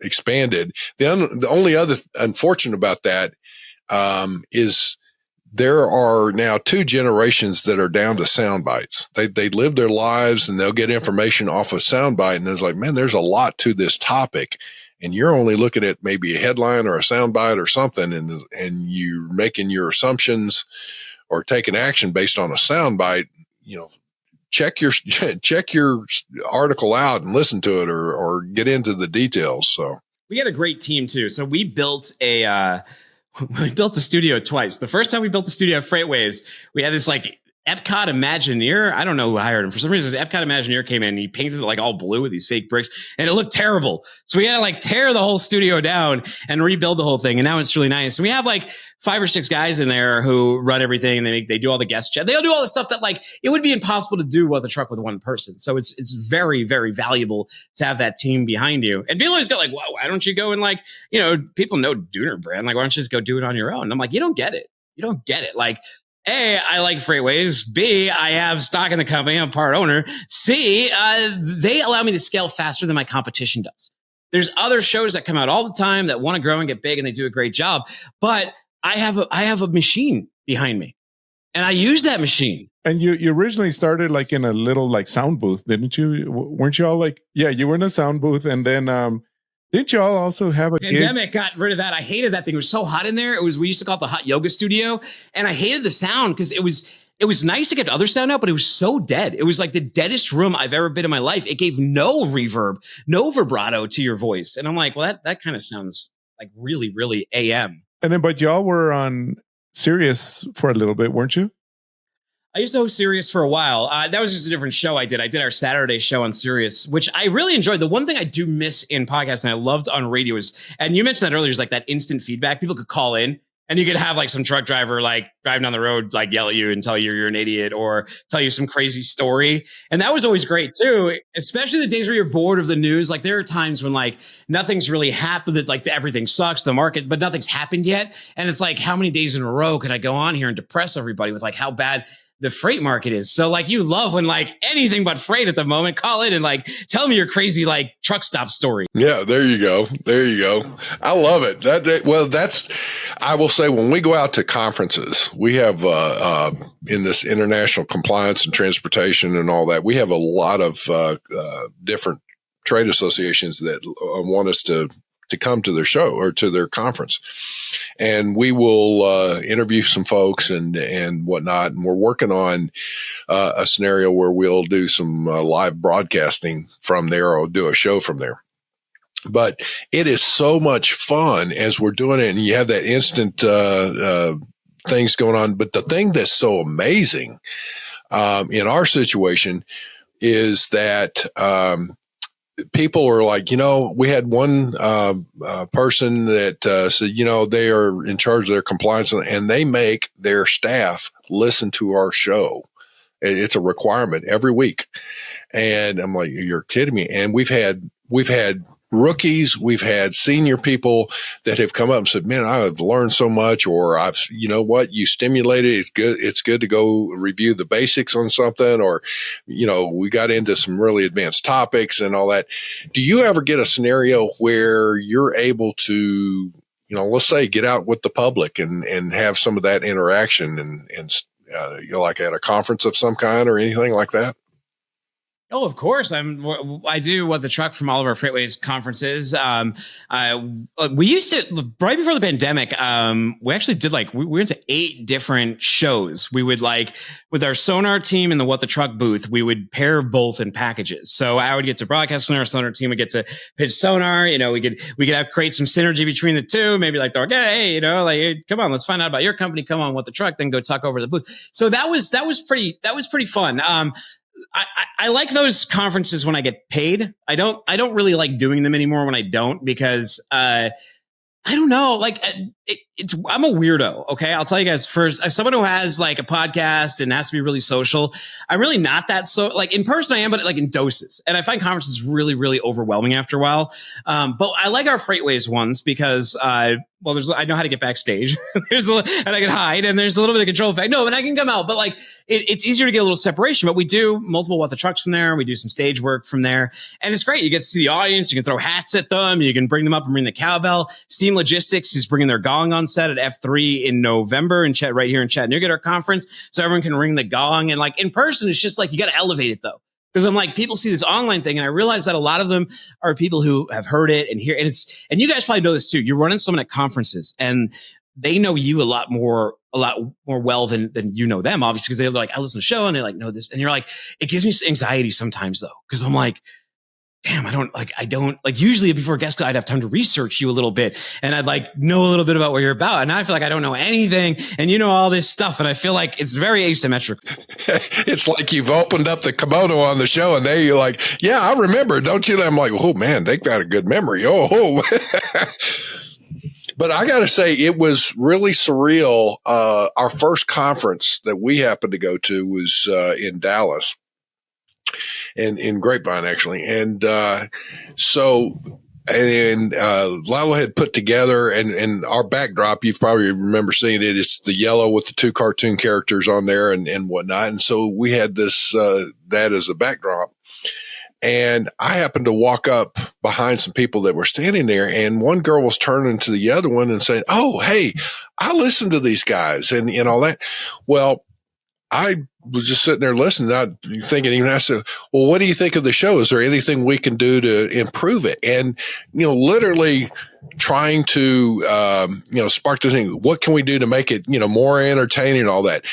expanded. The only other unfortunate about that is there are now 2 generations that are down to sound bites. They live their lives and they'll get information off of soundbite, and it's like, man, there's a lot to this topic, and you're only looking at maybe a headline or a soundbite or something, and you're making your assumptions or taking action based on a soundbite. Check your article out and listen to it, or get into the details. So we had a great team too. So we built a studio twice. The first time we built the studio at Freightways, we had this like Epcot Imagineer. I don't know who hired him. For some reason, this Epcot Imagineer came in and he painted it like all blue with these fake bricks, and it looked terrible. So we had to like tear the whole studio down and rebuild the whole thing. And now it's really nice. And we have like 5 or 6 guys in there who run everything, and they do all the guest chat. They'll do all the stuff that like it would be impossible to do with the truck with one person. So it's very, very valuable to have that team behind you. And people always go like, well, why don't you go and like, people know Dooner brand. Like, why don't you just go do it on your own? And I'm like, you don't get it. You don't get it. Like, A, I like Freightways. B, I have stock in the company. I'm part owner. C, they allow me to scale faster than my competition does. There's other shows that come out all the time that want to grow and get big, and they do a great job. But I have a machine behind me, and I use that machine. And you originally started like in a little like sound booth, didn't you? Weren't you all like, yeah, you were in a sound booth, and then didn't you all also have a pandemic got rid of that? I hated that thing. It was so hot in there. We used to call it the hot yoga studio, and I hated the sound because it was nice to get other sound out, but it was so dead. It was like the deadest room I've ever been in my life. It gave no reverb, no vibrato to your voice, and I'm like, well, that kind of sounds like really, really AM. And then, but y'all were on Sirius for a little bit, weren't you? I used to host Sirius for a while. That was just a different show I did. I did our Saturday show on Sirius, which I really enjoyed. The one thing I do miss in podcasts and I loved on radio is, and you mentioned that earlier, is like that instant feedback. People could call in and you could have like some truck driver like driving down the road, like yell at you and tell you you're an idiot or tell you some crazy story. And that was always great too, especially the days where you're bored of the news. Like there are times when like nothing's really happened, that like everything sucks, the market, but nothing's happened yet. And it's like, how many days in a row could I go on here and depress everybody with like how bad the freight market is? So like you love when like anything but freight at the moment, call in and like tell me your crazy like truck stop story. Yeah, there you go. I love it. I will say, when we go out to conferences, we have in this international compliance and transportation and all that, we have a lot of different trade associations that want us to come to their show or to their conference. And we will interview some folks and whatnot. And we're working on a scenario where we'll do some live broadcasting from there or do a show from there. But it is so much fun as we're doing it, and you have that instant things going on. But the thing that's so amazing in our situation is that people are like, we had one person that said, they are in charge of their compliance, and they make their staff listen to our show. It's a requirement every week. And I'm like, you're kidding me. And we've had rookies, we've had senior people that have come up and said, man, I've learned so much, or you stimulated. It's good to go review the basics on something, or, we got into some really advanced topics and all that. Do you ever get a scenario where you're able to, let's say, get out with the public and have some of that interaction and like at a conference of some kind or anything like that? Oh, of course. I do What the Truck from all of our Freightways conferences. We used to, right before the pandemic, we actually did we went to 8 different shows. We would with our Sonar team and the What the Truck booth, we would pair both in packages. So I would get to broadcast when our Sonar team would get to pitch Sonar. We could create some synergy between the two. Maybe they're like, hey, come on, let's find out about your company. Come on, What the Truck, then go talk over the booth. So that was pretty fun. I like those conferences when I get paid. I don't really like doing them anymore when I don't, because I don't know. I'm a weirdo. Okay. I'll tell you guys first, as someone who has a podcast and has to be really social, I'm really not that. So in person I am, but in doses. And I find conferences really, really overwhelming after a while. But I like our Freightways ones because, I know how to get backstage. And I can hide, and there's a little bit of control effect. No, and I can come out, but it's easier to get a little separation. But we do multiple What the Trucks from there. We do some stage work from there, and it's great. You get to see the audience. You can throw hats at them. You can bring them up and ring the cowbell. Steam Logistics is bringing their gong on set at F3 in November, and right here in Chattanooga at our conference, so everyone can ring the gong. And in person, it's just you got to elevate it though. Because I'm people see this online thing, and I realize that a lot of them are people who have heard it and hear, and you guys probably know this too. You're running someone at conferences, and they know you a lot more well than you know them, obviously, because they're I listen to the show and they know this, and you're it gives me anxiety sometimes though, because I'm damn, I don't usually before a guest call, I'd have time to research you a little bit, and I'd know a little bit about what you're about. And now I feel I don't know anything, and all this stuff. And I feel it's very asymmetrical. It's you've opened up the kimono on the show, and they you're yeah, I remember, don't you? I'm oh man, they got a good memory. Oh. But I got to say, it was really surreal. Our first conference that we happened to go to was in Dallas. And in Grapevine, actually. And Lila had put together, and our backdrop, you probably remember seeing it. It's the yellow with the 2 cartoon characters on there and whatnot. And so we had this, that as a backdrop. And I happened to walk up behind some people that were standing there, and one girl was turning to the other one and saying, oh, hey, I listened to these guys and all that. Well, I was just sitting there listening, not thinking, even I said, well, what do you think of the show? Is there anything we can do to improve it? And, literally trying to, spark the thing. What can we do to make it, more entertaining and all that?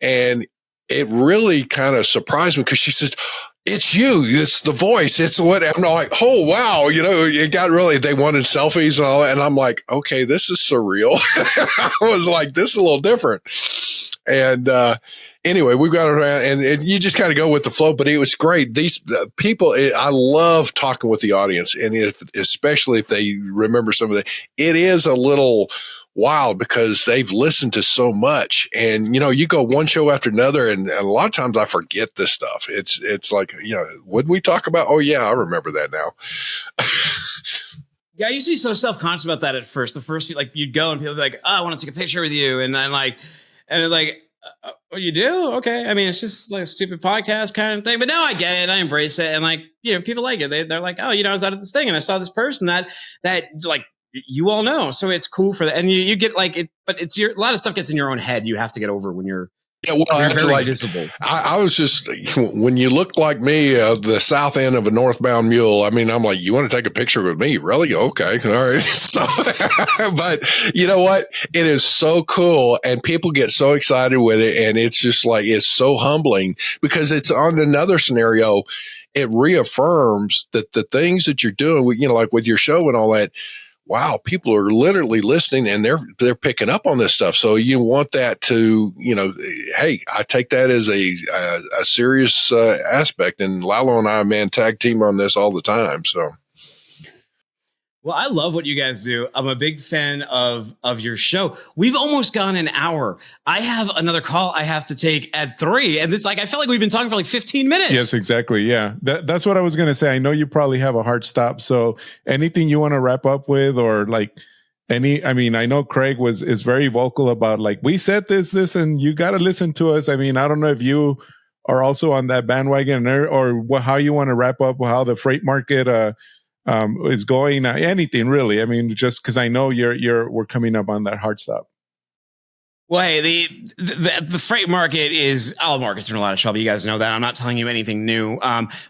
And it really kind of surprised me, because she says, it's you, it's the voice, it's what. I'm oh, wow. It got really, they wanted selfies and all that. And I'm okay, this is surreal. I was this is a little different. And, anyway, we got around, and you just kind of go with the flow, but it was great. These people, I love talking with the audience, and especially if they remember some of it is a little wild because they've listened to so much, and you go one show after another, and a lot of times I forget this stuff. It's what we talk about? Oh yeah, I remember that now. Yeah, I used to be so self-conscious about that at first. The first, you'd go and people would be oh, I want to take a picture with you, and then oh, you do? Okay. I mean, it's just a stupid podcast kind of thing, but now I get it. I embrace it. And people like it. They're oh, I was out at this thing and I saw this person that you all know. So it's cool for that. And you get it, but it's a lot of stuff gets in your own head. You have to get over when you're very visible. I was just, when you look like me, the south end of a northbound mule, I mean, I'm you want to take a picture with me? Really? Okay. All right. So, but you know what? It is so cool, and people get so excited with it. And it's just it's so humbling, because it's on another scenario. It reaffirms that the things that you're doing, with your show and all that, wow, people are literally listening and they're picking up on this stuff. So you want that to, hey, I take that as a serious aspect. And Lalo and I, man, tag team on this all the time. So. Well, I love what you guys do. I'm a big fan of your show. We've almost gone an hour. I have another call I have to take at 3. And it's like, I feel like we've been talking for like 15 minutes. Yes, exactly. Yeah. That's what I was going to say. I know you probably have a hard stop. So anything you want to wrap up with, or like I know Craig is very vocal about like, we said this, and you got to listen to us. I mean, I don't know if you are also on that bandwagon or how you want to wrap up how the freight market, is going, anything really. I mean, just because I know we're coming up on that hard stop. Well, hey, the freight market is, all markets are in a lot of trouble. You guys know that. I'm not telling you anything new.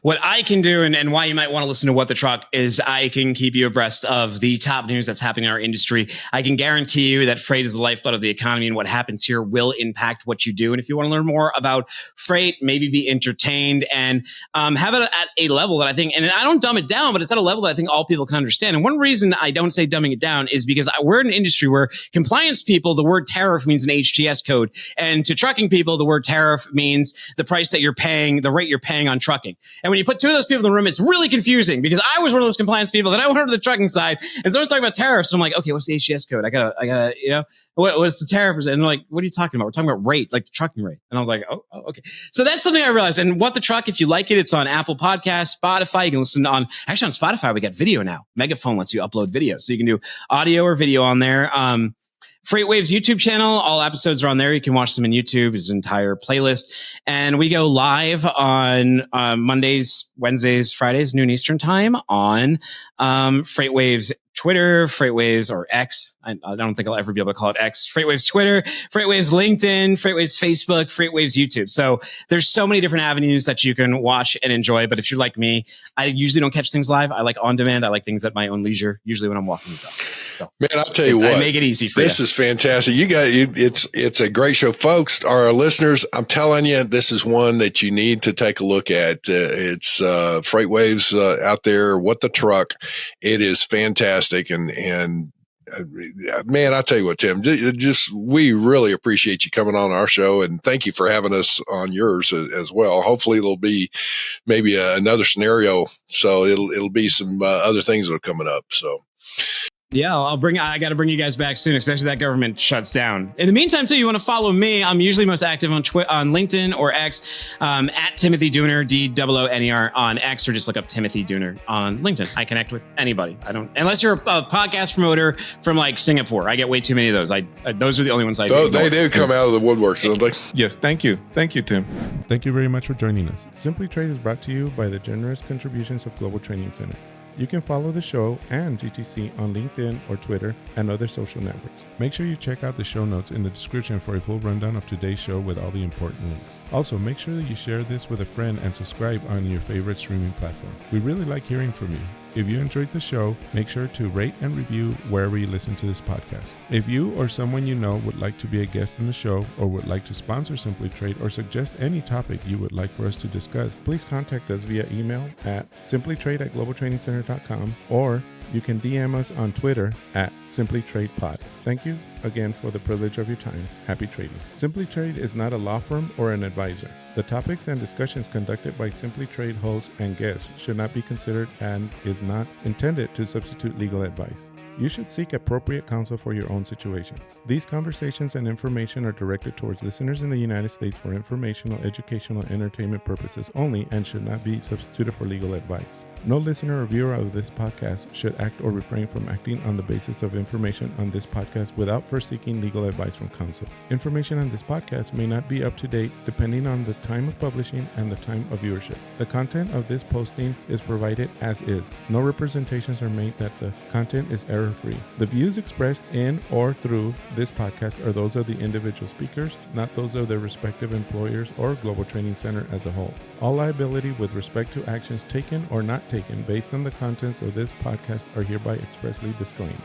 What I can do and why you might want to listen to What the Truck is I can keep you abreast of the top news that's happening in our industry. I can guarantee you that freight is the lifeblood of the economy, and what happens here will impact what you do. And if you want to learn more about freight, maybe be entertained and have it at a level that I think, and I don't dumb it down, but it's at a level that I think all people can understand. And one reason I don't say dumbing it down is because we're in an industry where compliance people, the word tariff means an HTS code. And to trucking people, the word tariff means the price that you're paying, the rate you're paying on trucking. And when you put two of those people in the room, it's really confusing because I was one of those compliance people that I went over to the trucking side and someone's talking about tariffs. And I'm like, okay, what's the HTS code? I gotta, what's the tariff? And they're like, what are you talking about? We're talking about rate, like the trucking rate. And I was like, oh, okay. So that's something I realized. And What the Truck, if you like it, it's on Apple Podcasts, Spotify. You can listen on Spotify, we got video now. Megaphone lets you upload video. So you can do audio or video on there. FreightWaves YouTube channel, all episodes are on there. You can watch them in YouTube, his entire playlist. And we go live on Mondays, Wednesdays, Fridays, noon Eastern time on FreightWaves Twitter, FreightWaves or X. I don't think I'll ever be able to call it X. FreightWaves Twitter, FreightWaves LinkedIn, FreightWaves Facebook, FreightWaves YouTube. So there's so many different avenues that you can watch and enjoy. But if you're like me, I usually don't catch things live. I like on demand. I like things at my own leisure, usually when I'm walking the dog. So, man, I'll tell you what, I make it easy for you. This is fantastic. It's a great show, folks. Our listeners, I'm telling you, this is one that you need to take a look at. It's FreightWaves out there. What the Truck? It is fantastic. And man, I tell you what, Tim, we really appreciate you coming on our show, and thank you for having us on yours as well. Hopefully it'll be maybe another scenario. So it'll be some other things that are coming up. So. Yeah, I got to bring you guys back soon, especially that government shuts down. In the meantime, too, you want to follow me. I'm usually most active on LinkedIn or X, at Timothy Dooner, Dooner on X, or just look up Timothy Dooner on LinkedIn. I connect with anybody. Unless you're a podcast promoter from like Singapore. I get way too many of those. Those are the only ones I do. They do come out of the woodwork, so like. Yes, thank you. Thank you, Tim. Thank you very much for joining us. Simply Trade is brought to you by the generous contributions of Global Training Center. You can follow the show and GTC on LinkedIn or Twitter and other social networks. Make sure you check out the show notes in the description for a full rundown of today's show with all the important links. Also, make sure that you share this with a friend and subscribe on your favorite streaming platform. We really like hearing from you. If you enjoyed the show, make sure to rate and review wherever you listen to this podcast. If you or someone you know would like to be a guest in the show or would like to sponsor Simply Trade or suggest any topic you would like for us to discuss, please contact us via email at simplytrade@globaltrainingcenter.com, or you can DM us on Twitter at simplytradepod. Thank you again for the privilege of your time. Happy trading. Simply Trade is not a law firm or an advisor. The topics and discussions conducted by Simply Trade hosts and guests should not be considered and is not intended to substitute legal advice. You should seek appropriate counsel for your own situations. These conversations and information are directed towards listeners in the United States for informational, educational, and entertainment purposes only and should not be substituted for legal advice. No listener or viewer of this podcast should act or refrain from acting on the basis of information on this podcast without first seeking legal advice from counsel. Information on this podcast may not be up to date depending on the time of publishing and the time of viewership. The content of this posting is provided as is. No representations are made that the content is error-free. The views expressed in or through this podcast are those of the individual speakers, not those of their respective employers or Global Training Center as a whole. All liability with respect to actions taken or not taken based on the contents of this podcast are hereby expressly disclaimed.